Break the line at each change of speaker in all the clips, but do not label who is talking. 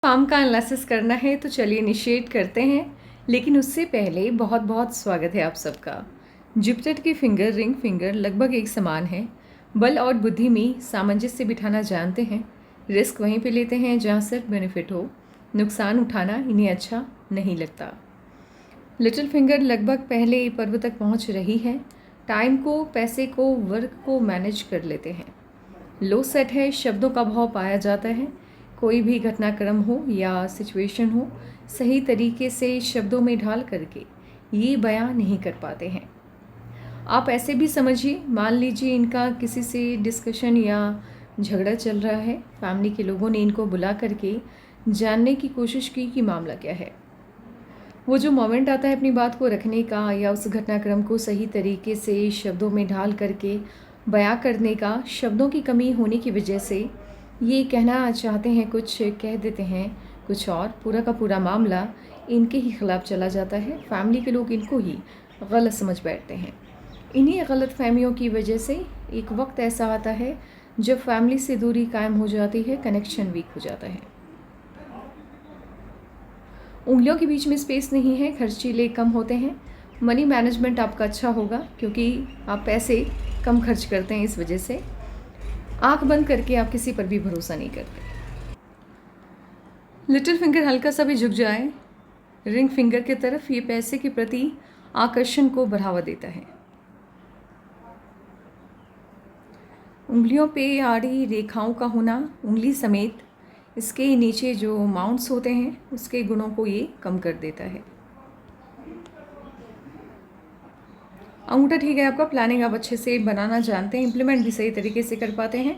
Form का analysis करना है तो चलिए इनिशिएट करते हैं। लेकिन उससे पहले बहुत बहुत स्वागत है आप सबका। जुपिटर की फिंगर रिंग फिंगर लगभग एक समान है। बल और बुद्धि में सामंजस्य बिठाना जानते हैं। रिस्क वहीं पे लेते हैं जहाँ सिर्फ बेनिफिट हो। नुकसान उठाना इन्हें अच्छा नहीं लगता। लिटिल फिंगर लगभग पहले पर्व तक पहुँच रही है। टाइम को, पैसे को, वर्क को मैनेज कर लेते हैं। लो सेट है, शब्दों का भाव पाया जाता है। कोई भी घटनाक्रम हो या सिचुएशन हो, सही तरीके से शब्दों में ढाल करके ये बयां नहीं कर पाते हैं। आप ऐसे भी समझिए, मान लीजिए इनका किसी से डिस्कशन या झगड़ा चल रहा है। फैमिली के लोगों ने इनको बुला करके जानने की कोशिश की कि मामला क्या है। वो जो मोमेंट आता है अपनी बात को रखने का या उस घटनाक्रम को सही तरीके से शब्दों में ढाल करके बयां करने का, शब्दों की कमी होने की वजह से ये कहना चाहते हैं कुछ, कह देते हैं कुछ और। पूरा का पूरा मामला इनके ही खिलाफ चला जाता है। फैमिली के लोग इनको ही गलत समझ बैठते हैं। इन्हीं गलत फहमियों की वजह से एक वक्त ऐसा आता है जब फैमिली से दूरी कायम हो जाती है, कनेक्शन वीक हो जाता है। उंगलियों के बीच में स्पेस नहीं है, खर्चीले कम होते हैं। मनी मैनेजमेंट आपका अच्छा होगा क्योंकि आप पैसे कम खर्च करते हैं। इस वजह से आंख बंद करके आप किसी पर भी भरोसा नहीं करते। लिटिल फिंगर हल्का सा भी झुक जाए रिंग फिंगर की तरफ, ये पैसे के प्रति आकर्षण को बढ़ावा देता है। उंगलियों पे आड़ी रेखाओं का होना, उंगली समेत इसके नीचे जो माउंट्स होते हैं उसके गुणों को ये कम कर देता है। अंगूठा ठीक है आपका, प्लानिंग आप अच्छे से बनाना जानते हैं, इम्प्लीमेंट भी सही तरीके से कर पाते हैं।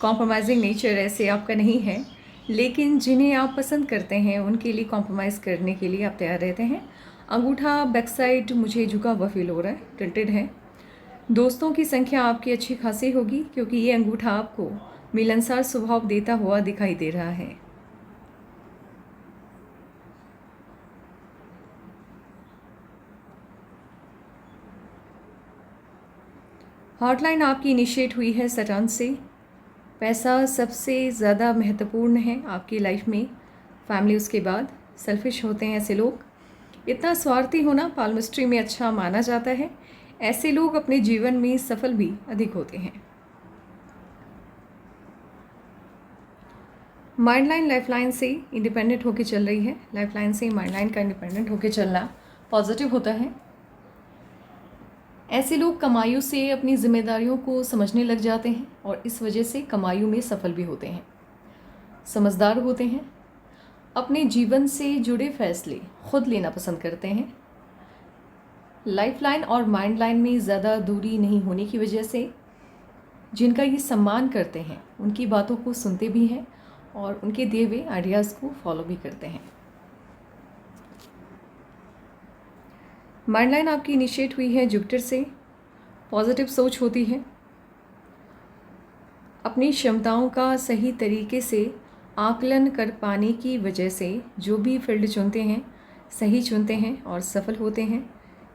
कॉम्प्रोमाइजिंग नेचर ऐसे आपका नहीं है, लेकिन जिन्हें आप पसंद करते हैं उनके लिए कॉम्प्रोमाइज़ करने के लिए आप तैयार रहते हैं। अंगूठा बैक साइड मुझे झुका हुआ फील हो रहा है, टिल्टेड है। दोस्तों की संख्या आपकी अच्छी खासी होगी क्योंकि ये अंगूठा आपको मिलनसार स्वभाव देता हुआ दिखाई दे रहा है। हॉटलाइन आपकी इनिशिएट हुई है सटर्न से। पैसा सबसे ज़्यादा महत्वपूर्ण है आपकी लाइफ में, फैमिली उसके बाद। सेल्फिश होते हैं ऐसे लोग। इतना स्वार्थी होना पाल्मिस्ट्री में अच्छा माना जाता है। ऐसे लोग अपने जीवन में सफल भी अधिक होते हैं। माइंडलाइन लाइफलाइन से इंडिपेंडेंट होकर चल रही है। लाइफलाइन से माइंडलाइन का इंडिपेंडेंट होकर चलना पॉजिटिव होता है। ऐसे लोग कमाइयों से अपनी जिम्मेदारियों को समझने लग जाते हैं और इस वजह से कमाइयों में सफल भी होते हैं। समझदार होते हैं, अपने जीवन से जुड़े फैसले खुद लेना पसंद करते हैं। लाइफलाइन और माइंडलाइन में ज़्यादा दूरी नहीं होने की वजह से जिनका ये सम्मान करते हैं उनकी बातों को सुनते भी हैं और उनके दिए हुए आइडियाज़ को फॉलो भी करते हैं। माइंडलाइन आपकी इनिशिएट हुई है जुपिटर से। पॉजिटिव सोच होती है। अपनी क्षमताओं का सही तरीके से आकलन कर पाने की वजह से जो भी फील्ड चुनते हैं सही चुनते हैं और सफल होते हैं।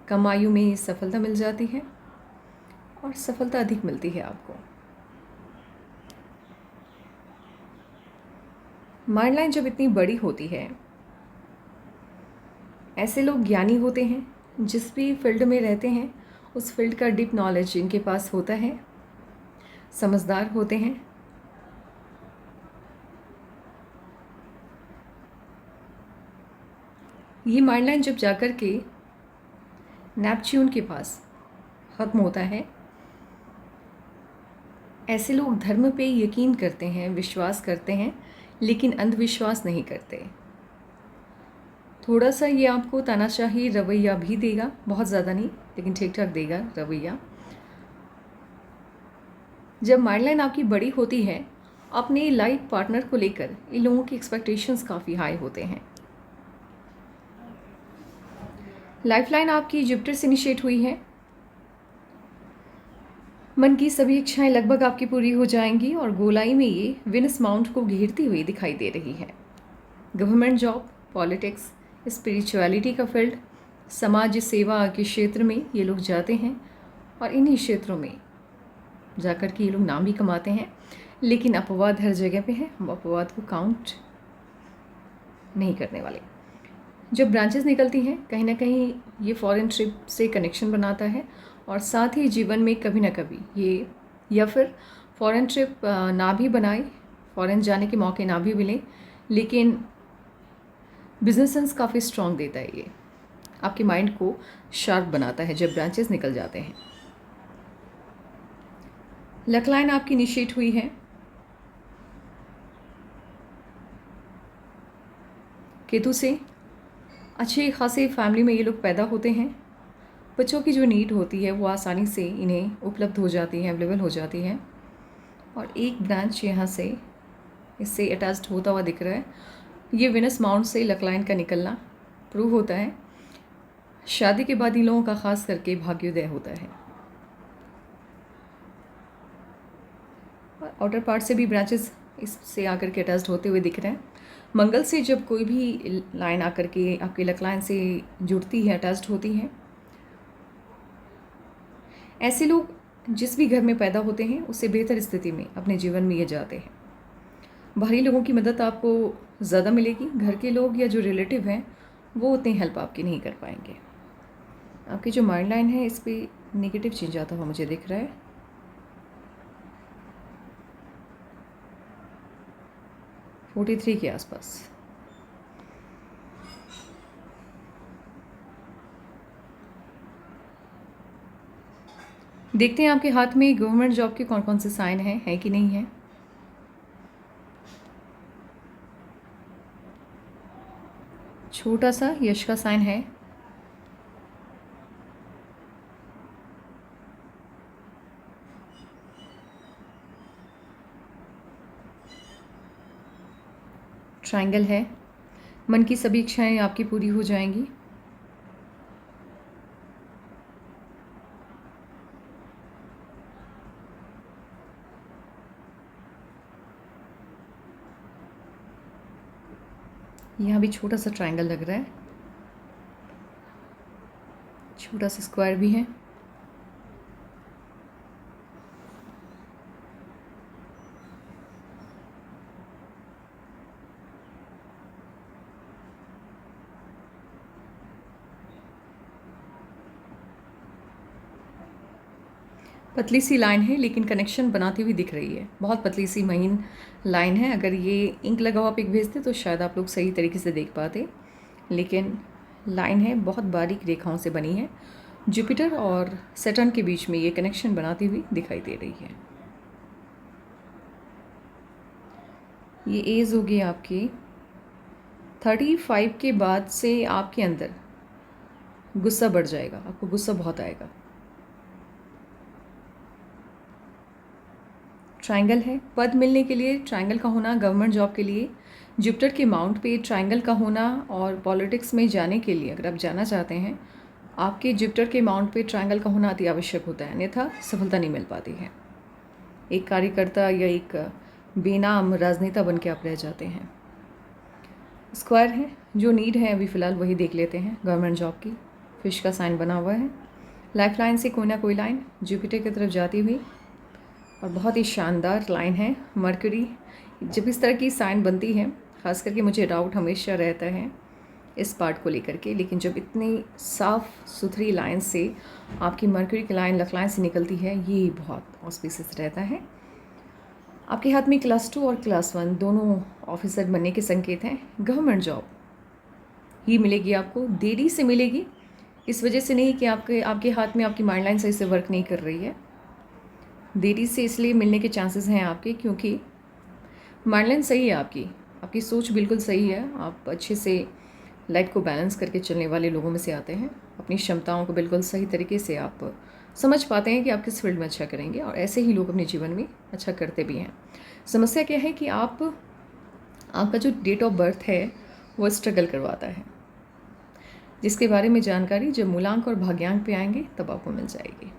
कमाइयों में सफलता मिल जाती है और सफलता अधिक मिलती है आपको। माइंडलाइन जब इतनी बड़ी होती है, ऐसे लोग ज्ञानी होते हैं। जिस भी फील्ड में रहते हैं उस फील्ड का डीप नॉलेज इनके पास होता है। समझदार होते हैं। ये माइंडलाइन जब जाकर के नेपच्यून के पास ख़त्म होता है, ऐसे लोग धर्म पे यकीन करते हैं, विश्वास करते हैं, लेकिन अंधविश्वास नहीं करते। थोड़ा सा ये आपको तानाशाही रवैया भी देगा, बहुत ज़्यादा नहीं लेकिन ठीक ठाक देगा रवैया। जब माइंडलाइन आपकी बड़ी होती है, अपने लाइफ पार्टनर को लेकर इन लोगों की एक्सपेक्टेशंस काफ़ी हाई होते हैं। लाइफलाइन आपकी जुपिटर से इनिशिएट हुई है। मन की सभी इच्छाएं लगभग आपकी पूरी हो जाएंगी और गोलाई में ये विनस माउंट को घेरती हुई दिखाई दे रही है। गवर्नमेंट जॉब, पॉलिटिक्स, स्पिरिचुअलिटी का फील्ड, समाज सेवा के क्षेत्र में ये लोग जाते हैं और इन्हीं क्षेत्रों में जाकर के ये लोग नाम भी कमाते हैं। लेकिन अपवाद हर जगह पे है, हम अपवाद को काउंट नहीं करने वाले। जब ब्रांचेस निकलती हैं कहीं ना कहीं ये फॉरेन ट्रिप से कनेक्शन बनाता है, और साथ ही जीवन में कभी ना कभी ये, या फिर फॉरेन ट्रिप ना भी बनाए, फॉरेन जाने के मौके ना भी मिले, लेकिन बिजनेस सेंस काफ़ी स्ट्रॉन्ग देता है। ये आपके माइंड को शार्प बनाता है जब ब्रांचेस निकल जाते हैं। लक लाइन आपकी इनिशिएट हुई है केतु से। अच्छे खासे फैमिली में ये लोग पैदा होते हैं। बच्चों की जो नीड होती है वो आसानी से इन्हें उपलब्ध हो जाती है, अवेलेबल हो जाती है। और एक ब्रांच यहाँ से इससे अटैच्ड होता हुआ दिख रहा है। ये विनस माउंट से लक लाइन का निकलना प्रूव होता है शादी के बाद इन लोगों का खास करके भाग्योदय होता है। और आउटर पार्ट से भी ब्रांचेस इससे आकर के अटैच्ड होते हुए दिख रहे हैं। मंगल से जब कोई भी लाइन आकर के आपके लक लाइन से जुड़ती है, अटैच्ड होती है, ऐसे लोग जिस भी घर में पैदा होते हैं उससे बेहतर स्थिति में अपने जीवन में ये जाते हैं। बाहरी लोगों की मदद आपको ज़्यादा मिलेगी। घर के लोग या जो रिलेटिव हैं वो उतनी हेल्प आपकी नहीं कर पाएंगे। आपकी जो माइंड लाइन है इस पर नेगेटिव चेंज आता हुआ मुझे दिख रहा है। 43 के आसपास। देखते हैं आपके हाथ में गवर्नमेंट जॉब के कौन कौन से साइन हैं, है कि नहीं है। छोटा सा यश का साइन है। ट्रायंगल है। मन की सभी इच्छाएं आपकी पूरी हो जाएंगी। यहाँ भी छोटा सा ट्रायंगल लग रहा है, छोटा सा स्क्वायर भी है। पतली सी लाइन है लेकिन कनेक्शन बनाती हुई दिख रही है। बहुत पतली सी महीन लाइन है। अगर ये इंक लगा हुआ पिक भेजते तो शायद आप लोग सही तरीके से देख पाते, लेकिन लाइन है बहुत बारीक रेखाओं से बनी है। जुपिटर और सैटर्न के बीच में ये कनेक्शन बनाती हुई दिखाई दे रही है। ये एज होगी आपकी 35 के बाद से आपके अंदर गुस्सा बढ़ जाएगा, आपको गुस्सा बहुत आएगा। ट्रायंगल है। पद मिलने के लिए ट्रायंगल का होना, गवर्नमेंट जॉब के लिए जुपिटर के माउंट पे ट्रायंगल का होना, और पॉलिटिक्स में जाने के लिए अगर आप जाना चाहते हैं आपके जुपिटर के माउंट पे ट्रायंगल का होना अति आवश्यक होता है, अन्यथा सफलता नहीं मिल पाती है। एक कार्यकर्ता या एक बेनाम राजनेता बन के आप रह जाते हैं। स्क्वायर है। जो नीड है अभी फ़िलहाल वही देख लेते हैं। गवर्नमेंट जॉब की फिश का साइन बना हुआ है। लाइफ लाइन से कोई ना कोई लाइन जुपिटर की तरफ जाती हुई, और बहुत ही शानदार लाइन है। मरकरी। जब इस तरह की साइन बनती है ख़ास करके मुझे डाउट हमेशा रहता है इस पार्ट को लेकर के, लेकिन जब इतनी साफ़ सुथरी लाइन से आपकी मरकरी की लाइन लक लाइन से निकलती है ये बहुत ऑस्पिशियस रहता है। आपके हाथ में क्लास 2 और क्लास 1 दोनों ऑफिसर बनने के संकेत हैं। गवर्नमेंट जॉब ही मिलेगी आपको, देरी से मिलेगी। इस वजह से नहीं कि आपके हाथ में आपकी माइंड लाइन सही से वर्क नहीं कर रही है। देरी से इसलिए मिलने के चांसेस हैं आपके क्योंकि माइंड लाइन सही है आपकी सोच बिल्कुल सही है। आप अच्छे से लाइफ को बैलेंस करके चलने वाले लोगों में से आते हैं। अपनी क्षमताओं को बिल्कुल सही तरीके से आप समझ पाते हैं कि आप किस फील्ड में अच्छा करेंगे, और ऐसे ही लोग अपने जीवन में अच्छा करते भी हैं। समस्या क्या है कि आपका जो डेट ऑफ बर्थ है वो स्ट्रगल करवाता है, जिसके बारे में जानकारी जब मूलांक और भाग्यांक पे आएंगे तब आपको मिल जाएगी।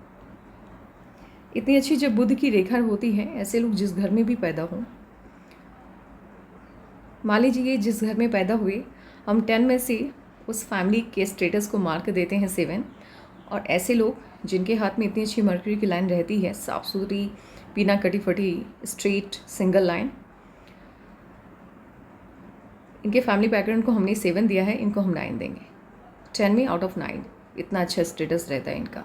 इतनी अच्छी जब बुध की रेखा होती है, ऐसे लोग जिस घर में भी पैदा हों, मान लीजिए जिस घर में पैदा हुए, हम 10 में से उस फैमिली के स्टेटस को मार्क देते हैं 7, और ऐसे लोग जिनके हाथ में इतनी अच्छी मर्क्यूरी की लाइन रहती है, साफ सुथरी, बिना कटी फटी, स्ट्रेट सिंगल लाइन, इनके फैमिली बैकग्राउंड को हमने 7 दिया है, इनको हम 9 देंगे। 10 में आउट ऑफ 9, इतना अच्छा स्टेटस रहता है इनका।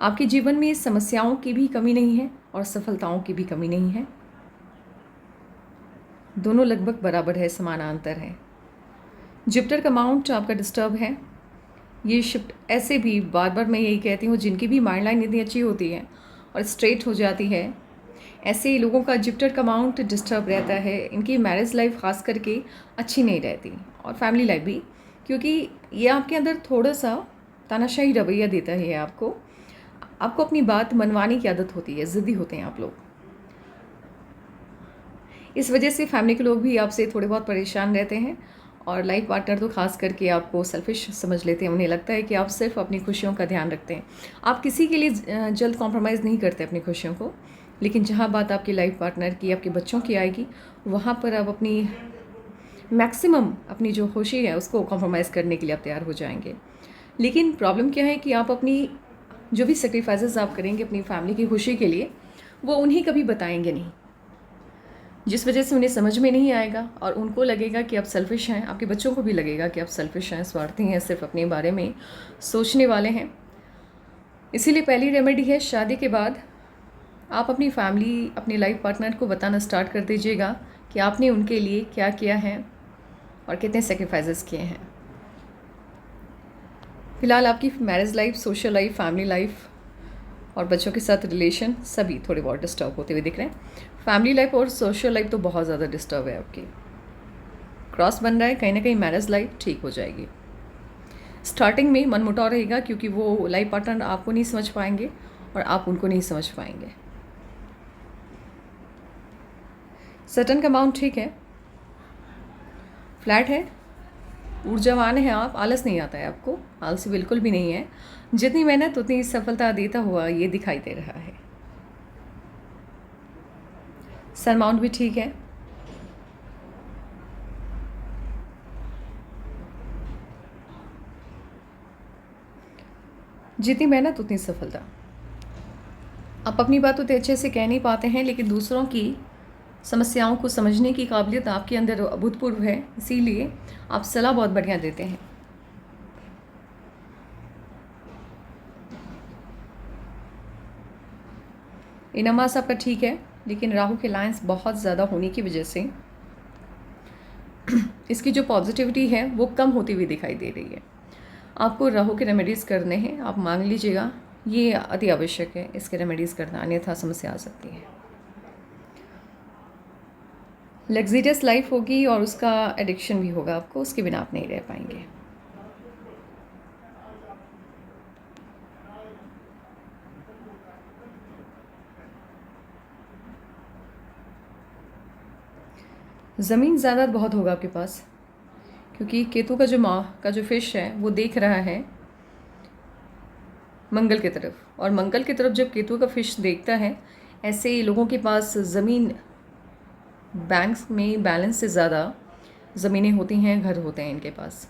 आपके जीवन में समस्याओं की भी कमी नहीं है और सफलताओं की भी कमी नहीं है, दोनों लगभग बराबर है, समानांतर है। जुपिटर का माउंट आपका डिस्टर्ब है। ये शिफ्ट ऐसे भी बार बार मैं यही कहती हूँ, जिनकी भी माइंड लाइन इतनी अच्छी होती है और स्ट्रेट हो जाती है, ऐसे लोगों का जुपिटर का माउंट डिस्टर्ब रहता है। इनकी मैरिज लाइफ ख़ास करके अच्छी नहीं रहती और फैमिली लाइफ भी, क्योंकि ये आपके अंदर थोड़ा सा तानाशाही रवैया देता है। आपको अपनी बात मनवाने की आदत होती है, ज़िद्दी होते हैं आप लोग। इस वजह से फैमिली के लोग भी आपसे थोड़े बहुत परेशान रहते हैं और लाइफ पार्टनर तो खास करके आपको सेल्फिश समझ लेते हैं। उन्हें लगता है कि आप सिर्फ अपनी खुशियों का ध्यान रखते हैं, आप किसी के लिए जल्द कॉम्प्रोमाइज़ नहीं करते अपनी खुशियों को। लेकिन जहाँ बात आपकी लाइफ पार्टनर की, आपके बच्चों की आएगी, वहाँ पर आप अपनी मैक्सिमम अपनी जो खुशी है उसको कॉम्प्रोमाइज़ करने के लिए आप तैयार हो जाएंगे। लेकिन प्रॉब्लम क्या है कि आप अपनी जो भी सेक्रीफाइसेस आप करेंगे अपनी फैमिली की खुशी के लिए, वो उन्हें कभी बताएंगे नहीं, जिस वजह से उन्हें समझ में नहीं आएगा और उनको लगेगा कि आप सेल्फिश हैं। आपके बच्चों को भी लगेगा कि आप सेल्फिश हैं, स्वार्थी हैं, सिर्फ अपने बारे में सोचने वाले हैं। इसीलिए पहली रेमेडी है, शादी के बाद आप अपनी फैमिली, अपने लाइफ पार्टनर को बताना स्टार्ट कर दीजिएगा कि आपने उनके लिए क्या किया है और कितने सेक्रीफाइसेस किए हैं। फ़िलहाल आपकी marriage life, social life, family life और बच्चों के साथ रिलेशन सभी थोड़े बहुत डिस्टर्ब होते हुए दिख रहे हैं। फैमिली लाइफ और सोशल लाइफ तो बहुत ज़्यादा डिस्टर्ब है आपकी, क्रॉस बन रहा है। कहीं ना कहीं मैरिज लाइफ ठीक हो जाएगी। स्टार्टिंग में मनमुटाव रहेगा, क्योंकि वो लाइफ पार्टनर आपको नहीं समझ पाएंगे और आप उनको नहीं समझ पाएंगे। सटर्न का माउंट ठीक है, फ्लैट है, ऊर्जावान है आप, आलस नहीं आता है आपको, आलसी बिल्कुल भी नहीं है। जितनी मेहनत उतनी सफलता देता हुआ ये दिखाई दे रहा है। सन माउंट भी ठीक है। जितनी मेहनत उतनी सफलता। आप अपनी बात उतने अच्छे से कह नहीं पाते हैं, लेकिन दूसरों की समस्याओं को समझने की काबिलियत आपके अंदर अभूतपूर्व है, इसीलिए आप सलाह बहुत बढ़िया देते हैं। इनमास आपका ठीक है, लेकिन राहु के लाइंस बहुत ज़्यादा होने की वजह से इसकी जो पॉजिटिविटी है वो कम होती हुई दिखाई दे रही है। आपको राहु के रेमेडीज़ करने हैं, आप मांग लीजिएगा, ये अति आवश्यक है इसके रेमेडीज़ करना, अन्यथा समस्या आ सकती है। लग्जरियस लाइफ होगी और उसका एडिक्शन भी होगा आपको, उसके बिना आप नहीं रह पाएंगे। ज़मीन ज़्यादा बहुत होगा आपके पास, क्योंकि केतु का जो माँ का जो फिश है वो देख रहा है मंगल की तरफ, और मंगल की तरफ जब केतु का फिश देखता है, ऐसे लोगों के पास ज़मीन, बैंक्स में बैलेंस से ज़्यादा ज़मीनें होती हैं, घर होते हैं इनके पास।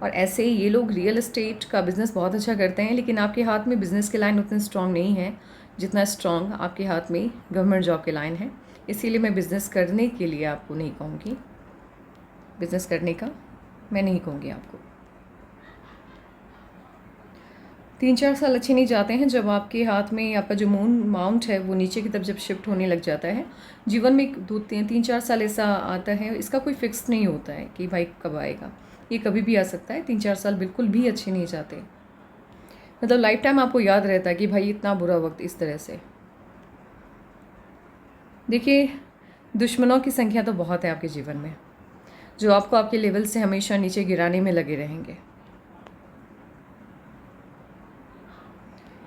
और ऐसे ये लोग रियल एस्टेट का बिज़नेस बहुत अच्छा करते हैं, लेकिन आपके हाथ में बिज़नेस की लाइन उतनी स्ट्रॉन्ग नहीं है जितना स्ट्रॉन्ग आपके हाथ में गवर्नमेंट जॉब की लाइन है। इसीलिए मैं बिज़नेस करने के लिए आपको नहीं कहूँगी, बिज़नेस करने का मैं नहीं कहूँगी आपको। 3-4 साल अच्छे नहीं जाते हैं जब आपके हाथ में आपका जो मून माउंट है वो नीचे की तरफ जब शिफ्ट होने लग जाता है। जीवन में 2-3-4 साल ऐसा आता है, इसका कोई फिक्स नहीं होता है कि भाई कब आएगा, ये कभी भी आ सकता है। 3-4 साल बिल्कुल भी अच्छे नहीं जाते, मतलब लाइफ टाइम आपको याद रहता है कि भाई इतना बुरा वक्त, इस तरह से। देखिए, दुश्मनों की संख्या तो बहुत है आपके जीवन में, जो आपको आपके लेवल से हमेशा नीचे गिराने में लगे रहेंगे।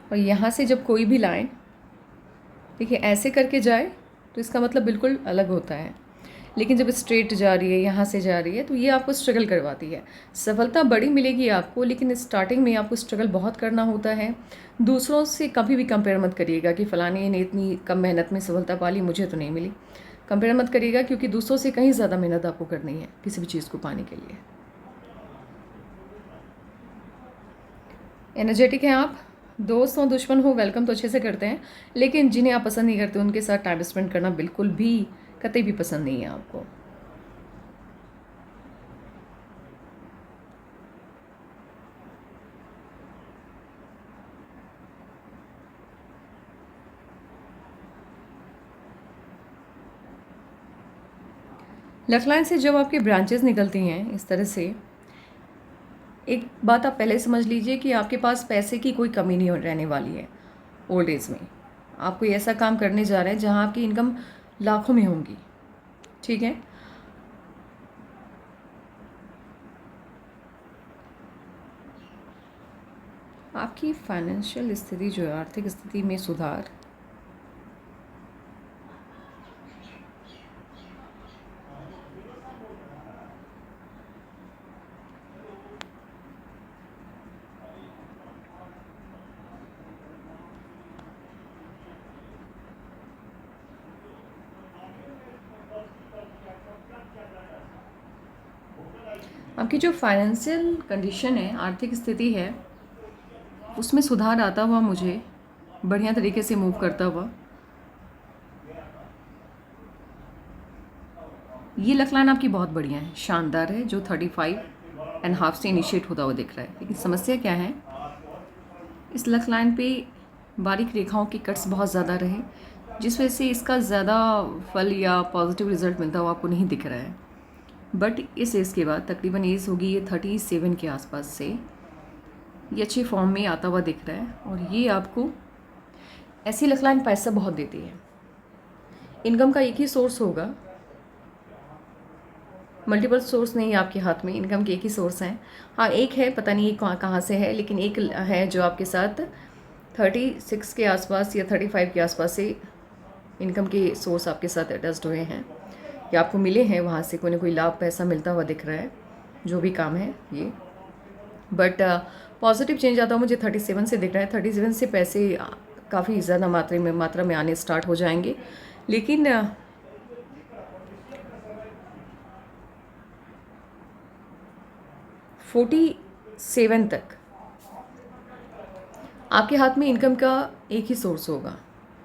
और यहाँ से जब कोई भी लाइन देखिए ऐसे करके जाए तो इसका मतलब बिल्कुल अलग होता है, लेकिन जब स्ट्रेट जा रही है, यहाँ से जा रही है, तो ये आपको स्ट्रगल करवाती है। सफलता बड़ी मिलेगी आपको, लेकिन स्टार्टिंग में आपको स्ट्रगल बहुत करना होता है। दूसरों से कभी भी कंपेयर मत करिएगा कि फ़लाने ने इतनी कम मेहनत में सफलता पा ली, मुझे तो नहीं मिली। कंपेयर मत करिएगा, क्योंकि दूसरों से कहीं ज़्यादा मेहनत आपको करनी है किसी भी चीज़ को पाने के लिए। एनर्जेटिक हैं आप, दोस्त हो दुश्मन हो वेलकम तो अच्छे से करते हैं, लेकिन जिन्हें आप पसंद नहीं करते उनके साथ टाइम स्पेंड करना बिल्कुल भी कतई भी पसंद नहीं है आपको। लक लाइन से जब आपकी ब्रांचेस निकलती हैं इस तरह से, एक बात आप पहले समझ लीजिए कि आपके पास पैसे की कोई कमी नहीं रहने वाली है ओल्ड एज में। आप कोई ऐसा काम करने जा रहे हैं जहाँ आपकी इनकम लाखों में होंगी, ठीक है। आपकी फाइनेंशियल स्थिति जो है, आर्थिक स्थिति में सुधार, आपकी जो फाइनेंशियल कंडीशन है, आर्थिक स्थिति है, उसमें सुधार आता हुआ मुझे बढ़िया तरीके से मूव करता हुआ। ये लक लाइन आपकी बहुत बढ़िया है, शानदार है, जो 35.5 से इनिशिएट होता हुआ दिख रहा है। लेकिन समस्या क्या है, इस लक लाइन पे बारीक रेखाओं के कट्स बहुत ज़्यादा रहे, जिस वजह से इसका ज़्यादा फल या पॉजिटिव रिजल्ट मिलता हुआ आपको नहीं दिख रहा है। बट इस एज के बाद, तकरीबन एज होगी ये 37 के आसपास से, ये अच्छे फॉर्म में आता हुआ दिख रहा है। और ये आपको ऐसी लक लाइन पैसा बहुत देती है। इनकम का एक ही सोर्स होगा, मल्टीपल सोर्स नहीं है आपके हाथ में, इनकम के एक ही सोर्स हैं। हाँ, एक है, पता नहीं ये कहाँ से है, लेकिन एक है जो आपके साथ 36 के आसपास या 35 के आसपास से इनकम के सोर्स आपके साथ अटैच्ड हुए हैं या आपको मिले हैं। वहाँ से कोई ना कोई लाभ पैसा मिलता हुआ दिख रहा है, जो भी काम है ये। बट पॉजिटिव चेंज आता हुआ मुझे 37 से दिख रहा है। 37 से पैसे काफ़ी ज़्यादा मात्रा में आने स्टार्ट हो जाएंगे। लेकिन 47 तक आपके हाथ में इनकम का एक ही सोर्स होगा,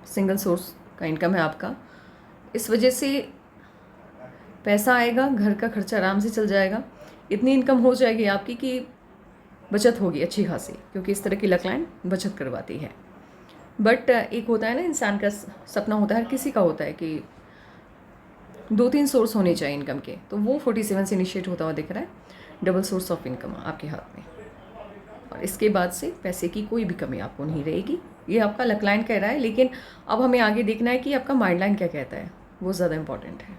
सिंगल सोर्स का इनकम है आपका। इस वजह से पैसा आएगा, घर का खर्चा आराम से चल जाएगा। इतनी इनकम हो जाएगी आपकी कि बचत होगी अच्छी खासी, क्योंकि इस तरह की लक लाइन बचत करवाती है। बट एक होता है ना, इंसान का सपना होता है, हर किसी का होता है कि 2-3 सोर्स होने चाहिए इनकम के। तो वो 47 से इनिशिएट होता हुआ दिख रहा है, डबल सोर्स ऑफ इनकम आपके हाथ में। और इसके बाद से पैसे की कोई भी कमी आपको नहीं रहेगी, ये आपका लक लाइन कह रहा है। लेकिन अब हमें आगे देखना है कि आपका माइंड लाइन क्या कहता है, वो ज़्यादा इंपॉर्टेंट है।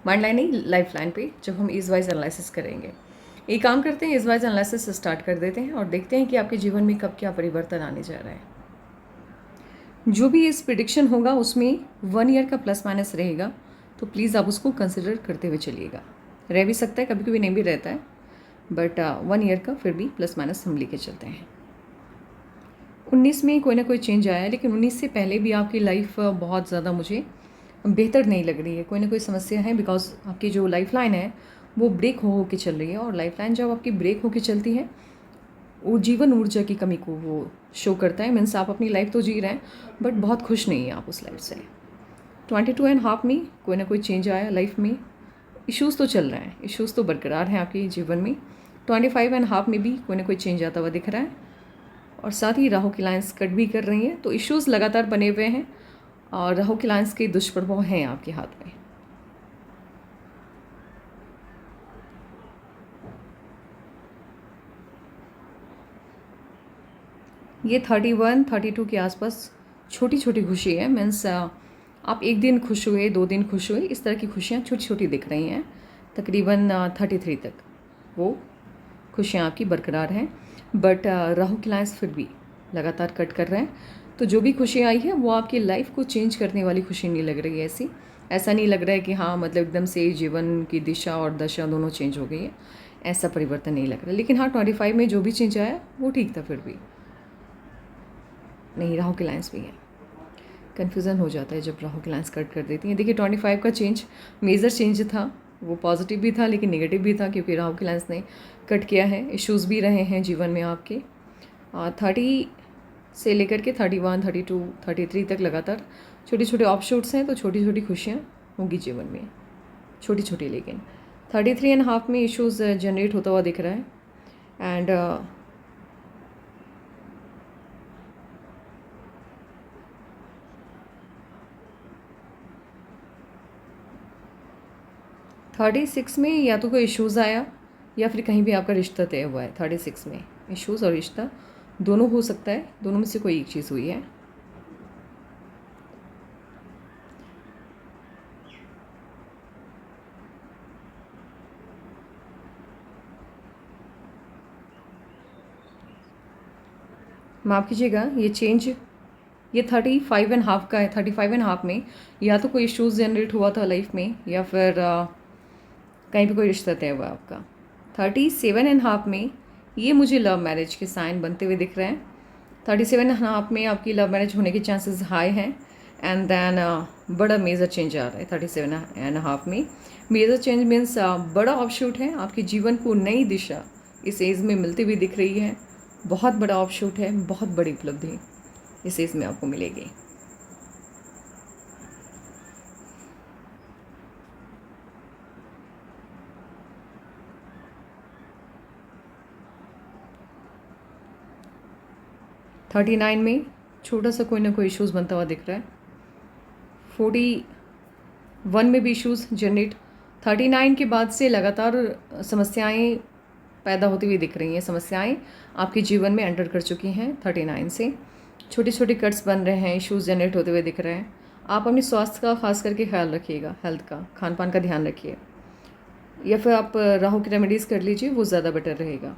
माइंड लाइन नहीं, लाइफ लाइन पे जब हम एज वाइज एनालिसिस करेंगे, एक काम करते हैं, एज वाइज एनालिसिस स्टार्ट कर देते हैं और देखते हैं कि आपके जीवन में कब क्या परिवर्तन आने जा रहा है। जो भी इस प्रिडिक्शन होगा उसमें 1 ईयर का प्लस माइनस रहेगा, तो प्लीज़ आप उसको कंसिडर करते हुए चलिएगा। रह भी सकता है, कभी कभी नहीं भी रहता है, बट 1 ईयर का फिर भी प्लस माइनस हम लेके चलते हैं। 19 में कोई ना कोई चेंज आया है, लेकिन 19 से पहले भी आपकी लाइफ बहुत ज़्यादा मुझे बेहतर नहीं लग रही है। कोई ना कोई समस्या है, बिकॉज आपकी जो लाइफ लाइन है वो ब्रेक हो के चल रही है। और लाइफ लाइन जब आपकी ब्रेक हो के चलती है, वो जीवन ऊर्जा की कमी को वो शो करता है। मीन्स आप अपनी लाइफ तो जी रहे हैं, बट बहुत खुश नहीं है आप उस लाइफ से। 22.5 में कोई ना कोई चेंज आया लाइफ में। इश्यूज़ तो चल रहे हैं, इश्यूज़ तो बरकरार हैं आपके जीवन में। 25.5 में भी कोई ना कोई चेंज आता हुआ दिख रहा है। और साथ ही राहु की लाइन्स कट भी कर रही हैं, तो इश्यूज़ लगातार बने हुए हैं और राहु की लाइन्स के दुष्प्रभाव हैं आपके हाथ में। ये 31, 32 के आसपास छोटी छोटी खुशी है। मीन्स आप एक दिन खुश हुए, 2 दिन खुश हुए, इस तरह की खुशियाँ छोटी छोटी दिख रही हैं। तकरीबन 33 तक वो खुशियाँ आपकी बरकरार हैं। बट राहु की लाइन्स फिर भी लगातार कट कर रहे हैं, तो जो भी खुशी आई है वो आपकी लाइफ को चेंज करने वाली खुशी नहीं लग रही है। ऐसा नहीं लग रहा है कि हाँ, मतलब एकदम से जीवन की दिशा और दशा दोनों चेंज हो गई है, ऐसा परिवर्तन नहीं लग रहा। लेकिन हाँ, 25 में जो भी चेंज आया वो ठीक था, फिर भी नहीं, राहु की लाइन्स भी है। कन्फ्यूज़न हो जाता है जब राहु की लाइन्स कट कर देती हैं। देखिए 25 का चेंज मेजर चेंज था, वो पॉजिटिव भी था लेकिन नेगेटिव भी था, क्योंकि राहु की लाइन्स ने कट किया है। इश्यूज़ भी रहे हैं जीवन में आपके। 30 से लेकर के 31, 32, 33 तक लगातार छोटे छोटे ऑफशूट्स हैं, तो छोटी छोटी खुशियाँ होंगी जीवन में, छोटी छोटी लेकिन। 33.5 में इश्यूज़ जनरेट होता हुआ दिख रहा है। एंड 36 में या तो कोई इश्यूज़ आया या फिर कहीं भी आपका रिश्ता तय हुआ है। 36 में इश्यूज़ और रिश्ता दोनों हो सकता है, दोनों में से कोई एक चीज़ हुई है। माफ़ कीजिएगा, ये चेंज ये 35.5 का है। 35.5 में या तो कोई इश्यूज़ जनरेट हुआ था लाइफ में या फिर कहीं पे कोई रिश्ता तय हुआ आपका। 37.5 में ये मुझे लव मैरिज के साइन बनते हुए दिख रहे हैं। 37.5 में आपकी लव मैरिज होने के चांसेस हाई हैं। एंड देन बड़ा मेजर चेंज आ रहा है 37.5 में। मेजर चेंज मीन्स बड़ा ऑफशूट है, आपके जीवन को नई दिशा इस एज में मिलती हुई दिख रही है। बहुत बड़ा ऑफशूट है, बहुत बड़ी उपलब्धि इस एज में आपको मिलेगी। थर्टी 39 में छोटा सा कोई ना कोई इश्यूज़ बनता हुआ दिख रहा है। 41 में भी इश्यूज़ जनरेट। 39 के बाद से लगातार समस्याएं पैदा होती हुई दिख रही हैं। समस्याएं आपके जीवन में एंटर कर चुकी हैं। 39 से छोटे छोटे कट्स बन रहे हैं, इश्यूज़ जनरेट होते हुए दिख रहे हैं। आप अपने स्वास्थ्य का खास करके ख्याल रखिएगा, हेल्थ का, खान पान का ध्यान रखिए, या फिर आप राहु की रेमेडीज़ कर लीजिए, वो ज़्यादा बेटर रहेगा।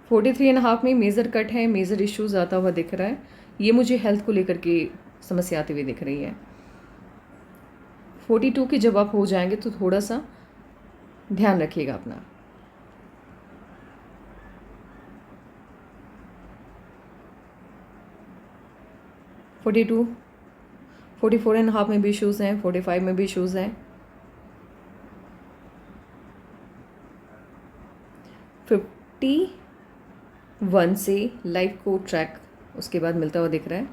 43.5 में मेजर कट है, मेजर इश्यूज़ आता हुआ दिख रहा है। ये मुझे हेल्थ को लेकर के समस्या आती हुई दिख रही है। 42 के जब आप हो जाएंगे तो थोड़ा सा ध्यान रखिएगा अपना। फोर्टी 44.5 में भी इश्यूज़ हैं। 45 में भी इश्यूज़ हैं। 51 से लाइफ को ट्रैक उसके बाद मिलता हुआ दिख रहा है।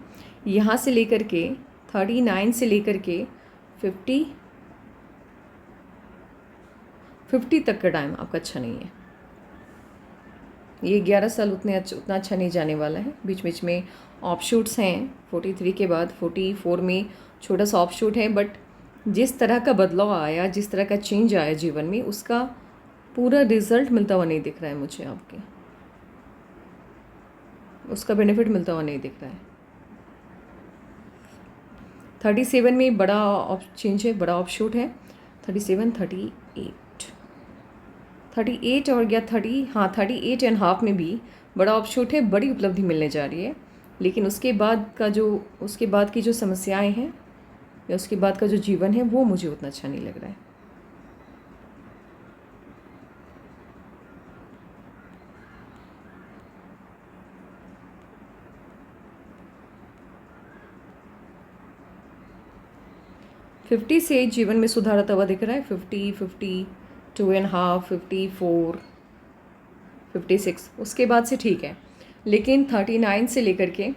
यहाँ से लेकर के 39 से लेकर के 50 तक का टाइम आपका अच्छा नहीं है। ये 11 साल उतना अच्छा नहीं जाने वाला है। बीच बीच में ऑफशूट्स हैं। 43 के बाद 44 में छोटा सा ऑफशूट है, बट जिस तरह का बदलाव आया, जिस तरह का चेंज आया जीवन में, उसका पूरा रिजल्ट मिलता हुआ नहीं दिख रहा है मुझे आपके, उसका बेनिफिट मिलता हुआ नहीं दिख रहा है। 37 में बड़ा चेंज है, बड़ा ऑफशूट है। 37, 38 और या 38.5 में भी बड़ा ऑफशूट है, बड़ी उपलब्धि मिलने जा रही है। लेकिन उसके बाद की जो समस्याएं हैं या उसके बाद का जो जीवन है, वो मुझे उतना अच्छा नहीं लग रहा है। फिफ्टी से जीवन में सुधार आता हुआ दिख रहा है। 50, 52.5, 54, 56 उसके बाद से ठीक है। लेकिन 39 से लेकर के,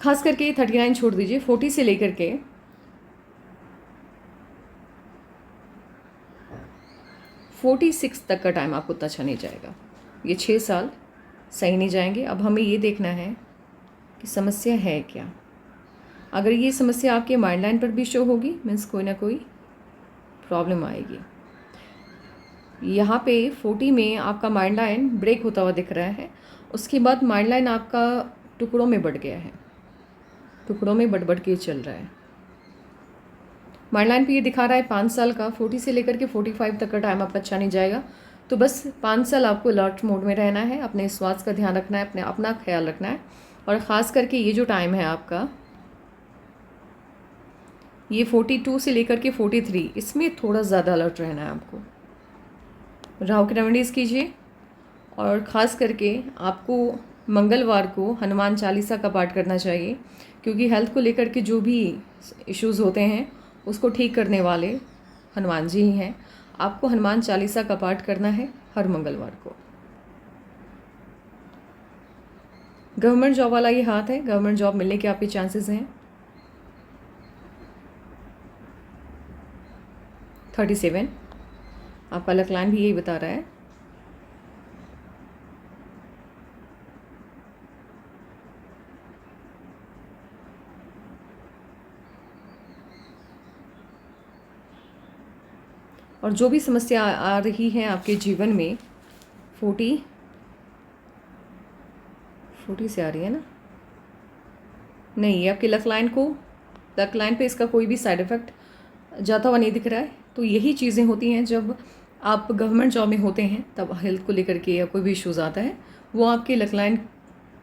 खास करके 39 छोड़ दीजिए, 40 से लेकर के 46 तक का टाइम आपको उतना अच्छा नहीं जाएगा। ये 6 साल सही नहीं जाएंगे। अब हमें ये देखना है कि समस्या है क्या। अगर ये समस्या आपके माइंड लाइन पर भी शो होगी, मीन्स कोई ना कोई प्रॉब्लम आएगी। यहाँ पे 40 में आपका माइंड लाइन ब्रेक होता हुआ दिख रहा है। उसके बाद माइंड लाइन आपका टुकड़ों में बढ़ गया है, टुकड़ों में बढ़ के चल रहा है। माइंड लाइन पे ये दिखा रहा है 5 साल का। 40 से लेकर के 45 तक का टाइम आपका अच्छा नहीं जाएगा। तो बस 5 साल आपको अलर्ट मोड में रहना है, अपने स्वास्थ्य का ध्यान रखना है, अपना ख्याल रखना है। और ख़ास करके ये जो टाइम है आपका, ये 42 से लेकर के 43, इसमें थोड़ा ज़्यादा अलर्ट रहना है आपको। राहु की रेमेडीज़ कीजिए। और ख़ास करके आपको मंगलवार को हनुमान चालीसा का पाठ करना चाहिए, क्योंकि हेल्थ को लेकर के जो भी इश्यूज़ होते हैं उसको ठीक करने वाले हनुमान जी ही हैं। आपको हनुमान चालीसा का पाठ करना है हर मंगलवार को। गवर्नमेंट जॉब वाला ये हाथ है, गवर्नमेंट जॉब मिलने के आपके चांसेस हैं। 37, आपका लक लाइन भी यही बता रहा है। और जो भी समस्या आ रही है आपके जीवन में 40 से आ रही है ना, नहीं, ये आपके लक लाइन पे इसका कोई भी साइड इफ़ेक्ट जाता हुआ नहीं दिख रहा है। तो यही चीज़ें होती हैं जब आप गवर्नमेंट जॉब में होते हैं, तब हेल्थ को लेकर के या कोई भी इश्यूज़ आता है, वो आपके लक लाइन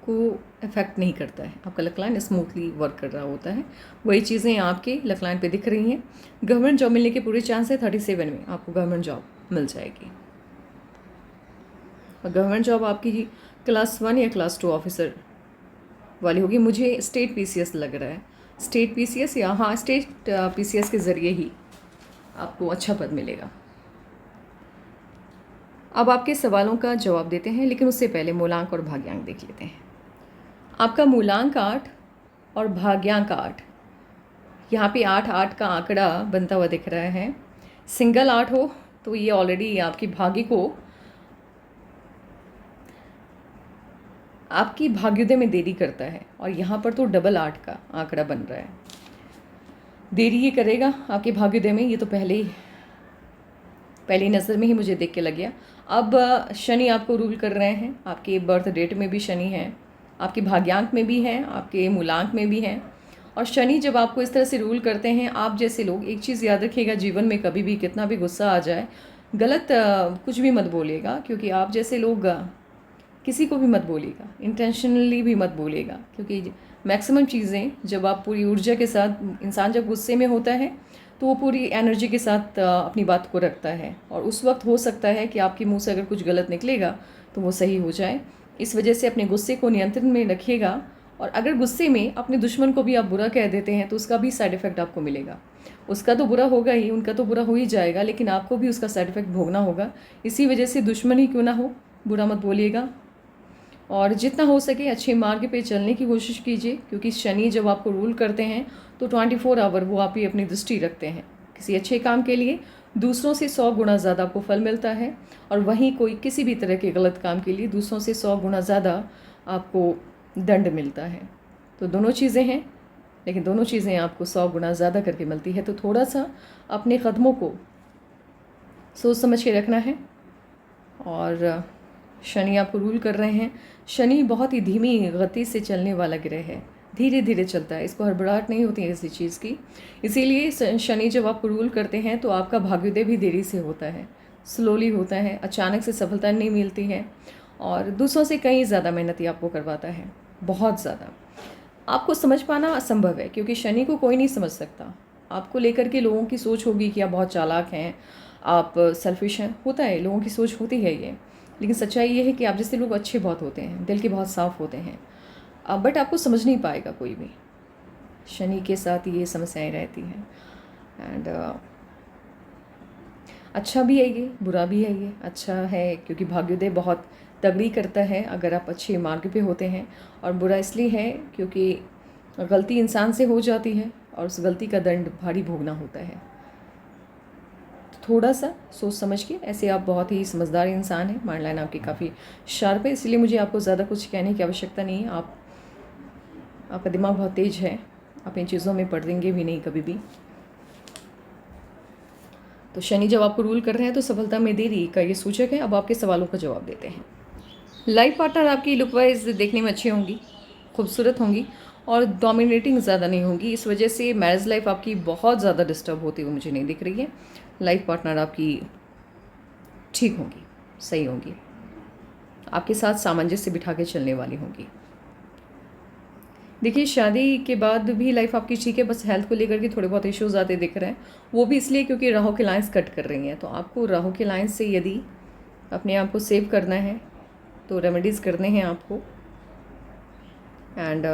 को इफ़ेक्ट नहीं करता है। आपका लक लाइन स्मूथली वर्क कर रहा होता है। वही चीज़ें आपके लक लाइन पे दिख रही हैं। गवर्नमेंट जॉब मिलने के पूरे चांस है। 37 में आपको गवर्नमेंट जॉब मिल जाएगी। और गवर्नमेंट जॉब आपकी क्लास 1 या क्लास 2 ऑफिसर वाली होगी। मुझे स्टेट पीसीएस लग रहा है, स्टेट पीसीएस या हाँ स्टेट पीसीएस के ज़रिए ही आपको अच्छा पद मिलेगा। अब आपके सवालों का जवाब देते हैं, लेकिन उससे पहले मूलांक और भाग्यांक देख लेते हैं। आपका मूलांक 8 और भाग्यांक 8, यहाँ पे 8 का आंकड़ा बनता हुआ दिख रहा है। सिंगल 8 हो तो ये ऑलरेडी आपकी आपकी भाग्योदय में देरी करता है, और यहाँ पर तो डबल 8 का आंकड़ा बन रहा है। देरी ये करेगा आपके भाग्योदय में, ये तो पहली नज़र में ही मुझे देख के लग गया। अब शनि आपको रूल कर रहे हैं, आपके बर्थ डेट में भी शनि है, आपके भाग्यांक में भी है, आपके मूलांक में भी है। और शनि जब आपको इस तरह से रूल करते हैं, आप जैसे लोग एक चीज़ याद रखिएगा, जीवन में कभी भी कितना भी गुस्सा आ जाए, गलत कुछ भी मत बोलिएगा, क्योंकि आप जैसे लोग किसी को भी मत बोलिएगा, इंटेंशनली भी मत बोलिएगा, क्योंकि मैक्सिमम चीज़ें जब आप पूरी ऊर्जा के साथ, इंसान जब गुस्से में होता है तो वो पूरी एनर्जी के साथ अपनी बात को रखता है, और उस वक्त हो सकता है कि आपके मुंह से अगर कुछ गलत निकलेगा तो वो सही हो जाए। इस वजह से अपने गुस्से को नियंत्रण में रखिएगा। और अगर गुस्से में अपने दुश्मन को भी आप बुरा कह देते हैं तो उसका भी साइड इफ़ेक्ट आपको मिलेगा। उसका तो बुरा होगा ही, उनका तो बुरा हो ही जाएगा, लेकिन आपको भी उसका साइड इफ़ेक्ट भोगना होगा। इसी वजह से दुश्मन ही क्यों ना हो, बुरा मत बोलिएगा, और जितना हो सके अच्छे मार्ग पे चलने की कोशिश कीजिए, क्योंकि शनि जब आपको रूल करते हैं तो 24 आवर वो आप ही अपनी दृष्टि रखते हैं किसी अच्छे काम के लिए। दूसरों से 100 गुना ज़्यादा आपको फल मिलता है, और वहीं कोई किसी भी तरह के गलत काम के लिए दूसरों से 100 गुना ज़्यादा आपको दंड मिलता है। तो दोनों चीज़ें हैं, लेकिन दोनों चीज़ें आपको 100 गुना ज़्यादा करके मिलती है। तो थोड़ा सा अपने कदमों को सोच समझ के रखना है। और शनि आपको रूल कर रहे हैं। शनि बहुत ही धीमी गति से चलने वाला ग्रह है, धीरे धीरे चलता है, इसको हड़बड़ाहट नहीं होती है किसी चीज़ की। इसीलिए शनि जब आपको रूल करते हैं तो आपका भाग्योदय भी देरी से होता है, स्लोली होता है, अचानक से सफलता नहीं मिलती है, और दूसरों से कहीं ज़्यादा मेहनत आपको करवाता है, बहुत ज़्यादा। आपको समझ पाना असंभव है, क्योंकि शनि को कोई नहीं समझ सकता। आपको लेकर के लोगों की सोच होगी कि आप बहुत चालाक हैं, आप सेल्फिश हैं, होता है, लोगों की सोच होती है ये। लेकिन सच्चाई ये है कि आप जैसे लोग अच्छे बहुत होते हैं, दिल के बहुत साफ़ होते हैं, बट आपको समझ नहीं पाएगा कोई भी। शनि के साथ ये समस्याएं रहती हैं। एंड अच्छा भी है ये, बुरा भी है ये। अच्छा है क्योंकि भाग्योदय बहुत तगड़ी करता है अगर आप अच्छे मार्ग पे होते हैं, और बुरा इसलिए है क्योंकि गलती इंसान से हो जाती है और उस गलती का दंड भारी भोगना होता है। थोड़ा सा सोच समझ के, ऐसे आप बहुत ही समझदार इंसान हैं, माइंड लाइन आपकी काफ़ी शार्प है, इसलिए मुझे आपको ज़्यादा कुछ कहने की आवश्यकता नहीं है। आपका दिमाग बहुत तेज है, आप इन चीज़ों में पड़ेंगे भी नहीं कभी भी। तो शनि जब आपको रूल कर रहे हैं तो सफलता में देरी का ये सूचक है। अब आपके सवालों का जवाब देते हैं। लाइफ पार्टनर आपकी लुक वाइज देखने में अच्छी होंगी, खूबसूरत होंगी, और डोमिनेटिंग ज़्यादा नहीं होंगी। इस वजह से मैरिज लाइफ आपकी बहुत ज़्यादा डिस्टर्ब होती हुई मुझे नहीं दिख रही है। लाइफ पार्टनर आपकी ठीक होंगी, सही होंगी, आपके साथ सामंजस्य बिठा के चलने वाली होंगी। देखिए, शादी के बाद भी लाइफ आपकी ठीक है, बस हेल्थ को लेकर के थोड़े बहुत इश्यूज आते दिख रहे हैं। वो भी इसलिए क्योंकि राहु की लाइंस कट कर रही हैं। तो आपको राहु की लाइंस से यदि अपने आप को सेव करना है तो रेमेडीज़ करने हैं आपको। एंड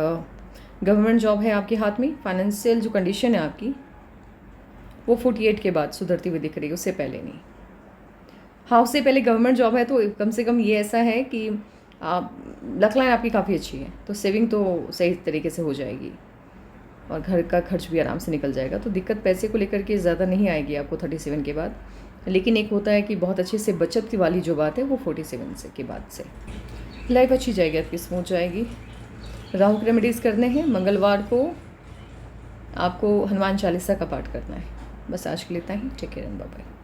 गवर्नमेंट जॉब है आपके हाथ में, फाइनेंशियल जो कंडीशन है आपकी वो 48 के बाद सुधरती हुई दिख रही है, उससे पहले नहीं। हाँ, उससे पहले गवर्नमेंट जॉब है तो कम से कम ये ऐसा है कि लक लाइन आपकी काफ़ी अच्छी है, तो सेविंग तो सही तरीके से हो जाएगी। और घर का खर्च भी आराम से निकल जाएगा। तो दिक्कत पैसे को लेकर के ज़्यादा नहीं आएगी आपको 37 के बाद। लेकिन एक होता है कि बहुत अच्छे से बचत वाली जो बात है वो 47 से के बाद से लाइफ अच्छी जाएगी, आपकी स्मूथ जाएगी। राहु के रेमेडीज़ करने हैं। मंगलवार को आपको हनुमान चालीसा का पाठ करना है। बस आज के लिए इतना ही। Take care and bye bye.